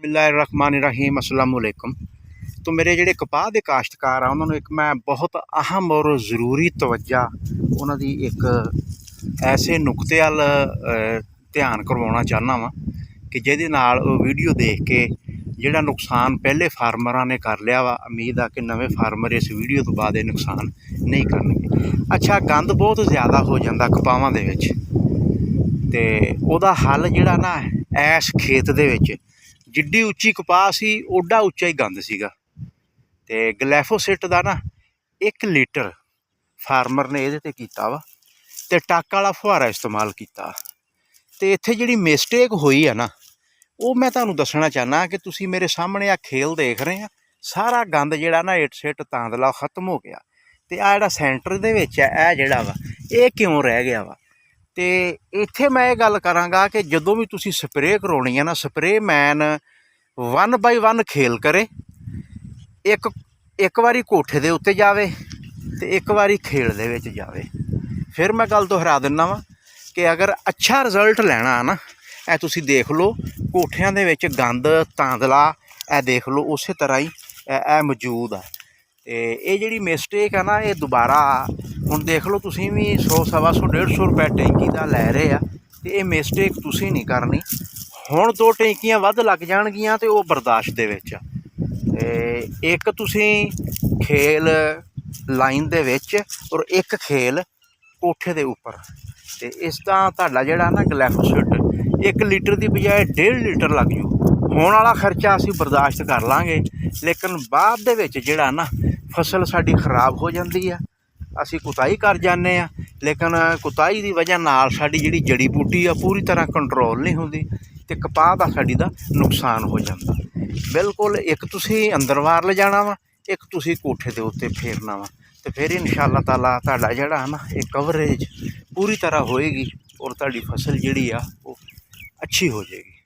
बिस्मिल्लाहिर्रहमानिर्रहीम अस्सलाम वालेकुम। तो मेरे ਜਿਹੜੇ ਕਪਾਹ ਦੇ ਕਾਸ਼ਤਕਾਰ ਆ ਉਹਨਾਂ ਨੂੰ ਇੱਕ ਮੈਂ ਬਹੁਤ ਅਹਿਮ ਔਰ ਜ਼ਰੂਰੀ ਤਵੱਜਾ ਉਹਨਾਂ ਦੀ ਇੱਕ ਐਸੇ ਨੁਕਤੇ ਵੱਲ ਧਿਆਨ ਕਰਵਾਉਣਾ ਚਾਹੁੰਦਾ ਵਾਂ ਕਿ ਜਿਹਦੇ ਨਾਲ ਉਹ ਵੀਡੀਓ ਦੇਖ ਕੇ ਜਿਹੜਾ ਨੁਕਸਾਨ ਪਹਿਲੇ ਫਾਰਮਰਾਂ ਨੇ ਕਰ ਲਿਆ ਵਾ, ਉਮੀਦ ਆ ਕਿ ਨਵੇਂ ਫਾਰਮਰ ਇਸ ਵੀਡੀਓ ਤੋਂ ਬਾਅਦ ਇਹ ਨੁਕਸਾਨ ਨਹੀਂ ਕਰਨਗੇ। ਅੱਛਾ, ਗੰਦ ਬਹੁਤ ਜ਼ਿਆਦਾ ਹੋ ਜਾਂਦਾ ਕਪਾਹਾਂ ਦੇ ਵਿੱਚ ਤੇ ਉਹਦਾ ਹੱਲ ਜਿਹੜਾ ਨਾ ਐਸ ਖੇਤ ਦੇ ਵਿੱਚ ਜਿੱਡੀ ਉੱਚੀ ਕਪਾਹ ਸੀ ਓਡਾ ਉੱਚਾ ਹੀ ਗੰਦ ਸੀਗਾ। ਤੇ ਗਲੈਫੋਸਿਟ ਦਾ ਨਾ 1 ਲੀਟਰ ਫਾਰਮਰ ਨੇ ਇਹਦੇ ਤੇ ਕੀਤਾ ਵਾ ਤੇ ਟੱਕ ਵਾਲਾ ਫੁਹਾਰਾ ਇਸਤੇਮਾਲ ਕੀਤਾ। ਤੇ ਇੱਥੇ ਜਿਹੜੀ ਮਿਸਟੇਕ ਹੋਈ ਆ ਨਾ ਉਹ ਮੈਂ ਤੁਹਾਨੂੰ ਦੱਸਣਾ ਚਾਹੁੰਦਾ ਕਿ ਤੁਸੀਂ ਮੇਰੇ ਸਾਹਮਣੇ ਆ ਖੇਲ ਦੇਖ ਰਹੇ ਆ, ਸਾਰਾ ਗੰਦ ਜਿਹੜਾ ਨਾ ਇੱਟ ਸਿੱਟ ਤਾਂਦਲਾ ਖਤਮ ਹੋ ਗਿਆ। ਤੇ ਆ ਜਿਹੜਾ ਸੈਂਟਰ ਦੇ ਵਿੱਚ ਹੈ ਇਹ ਜਿਹੜਾ ਵਾ ਇਹ ਕਿਉਂ ਰਹਿ ਗਿਆ ਵਾ। ਤੇ ਇੱਥੇ ਮੈਂ ਇਹ ਗੱਲ ਕਰਾਂਗਾ ਕਿ ਜਦੋਂ ਵੀ ਤੁਸੀਂ ਸਪਰੇਅ ਕਰਾਉਣੀ ਹੈ ਨਾ, ਸਪਰੇਅ ਮੈਨ 1 ਬਾਈ 1 ਖੇਲ ਕਰੇ। ਇੱਕ ਵਾਰੀ ਕੋਠੇ ਦੇ ਉੱਤੇ ਜਾਵੇ ਤੇ ਇੱਕ ਵਾਰੀ ਖੇਲ ਦੇ ਵਿੱਚ ਜਾਵੇ। ਫਿਰ ਮੈਂ ਗੱਲ ਦੁਹਰਾ ਦਿੰਦਾ ਵਾਂ ਕਿ ਅਗਰ ਅੱਛਾ ਰਿਜ਼ਲਟ ਲੈਣਾ ਨਾ, ਇਹ ਤੁਸੀਂ ਦੇਖ ਲਓ ਕੋਠਿਆਂ ਦੇ ਵਿੱਚ ਗੰਦ ਤਾਂਦਲਾ ਇਹ ਦੇਖ ਲਓ ਉਸੇ ਤਰ੍ਹਾਂ ਹੀ ਇਹ ਮੌਜੂਦ ਆ। ਤੇ ਇਹ ਜਿਹੜੀ ਮਿਸਟੇਕ ਆ ਨਾ ਇਹ ਦੁਬਾਰਾ ਹੁਣ ਦੇਖ ਲਓ ਤੁਸੀਂ ਵੀ 100 ਸਵਾ 100 150 ਰੁਪਏ ਟੈਂਕੀ ਦਾ ਲੈ ਰਹੇ ਆ ਤੇ ਇਹ ਮਿਸਟੇਕ ਤੁਸੀਂ ਨਹੀਂ ਕਰਨੀ। ਹੁਣ 2 ਟੈਂਕੀਆਂ ਵੱਧ ਲੱਗ ਜਾਣਗੀਆਂ ਤੇ ਉਹ ਬਰਦਾਸ਼ਤ ਦੇ ਵਿੱਚ ਆ। ਤੇ ਇੱਕ ਤੁਸੀਂ ਖੇਲ ਲਾਈਨ ਦੇ ਵਿੱਚ ਔਰ ਇੱਕ ਖੇਲ ਕੋਠੇ ਦੇ ਉੱਪਰ। ਤੇ ਇਸ ਤਰ੍ਹਾਂ ਤੁਹਾਡਾ ਜਿਹੜਾ ਨਾ ਗਲੈਫੋਸਿਟ 1 ਲੀਟਰ ਦੀ ਬਜਾਏ 1.5 ਲੀਟਰ ਲੱਗ ਜੂ। ਹੋਣ ਵਾਲਾ ਖਰਚਾ ਅਸੀਂ ਬਰਦਾਸ਼ਤ ਕਰ ਲਾਂਗੇ, ਲੇਕਿਨ ਬਾਅਦ ਦੇ ਵਿੱਚ ਜਿਹੜਾ ਨਾ ਫਸਲ ਸਾਡੀ ਖਰਾਬ ਹੋ ਜਾਂਦੀ ਆ, ਅਸੀਂ ਕੁਤਾਹੀ ਕਰ ਜਾਂਦੇ ਆ। ਲੇਕਿਨ ਕੁਤਾਹੀ ਦੀ ਵਜ੍ਹਾ ਨਾਲ ਸਾਡੀ ਜਿਹੜੀ ਜੜੀ ਬੂਟੀ ਆ ਪੂਰੀ ਤਰ੍ਹਾਂ ਕੰਟਰੋਲ ਨਹੀਂ ਹੁੰਦੀ ਤੇ ਕਪਾਹ ਦਾ ਸਾਡੀ ਦਾ ਨੁਕਸਾਨ ਹੋ ਜਾਂਦਾ। ਬਿਲਕੁਲ ਇੱਕ ਤੁਸੀਂ ਅੰਦਰ ਵਾਰ ਲਿਜਾਣਾ ਵਾ, ਇੱਕ ਤੁਸੀਂ ਕੋਠੇ ਦੇ ਉੱਤੇ ਫੇਰਨਾ ਵਾ ਤੇ ਫਿਰ ਇਨਸ਼ਾਅੱਲਾ ਤਾਲਾ ਤੁਹਾਡਾ ਜਿਹੜਾ ਨਾ ਇਹ ਕਵਰੇਜ ਪੂਰੀ ਤਰ੍ਹਾਂ ਹੋਏਗੀ ਔਰ ਤੁਹਾਡੀ ਫਸਲ ਜਿਹੜੀ ਆ ਉਹ ਅੱਛੀ ਹੋ ਜਾਏਗੀ।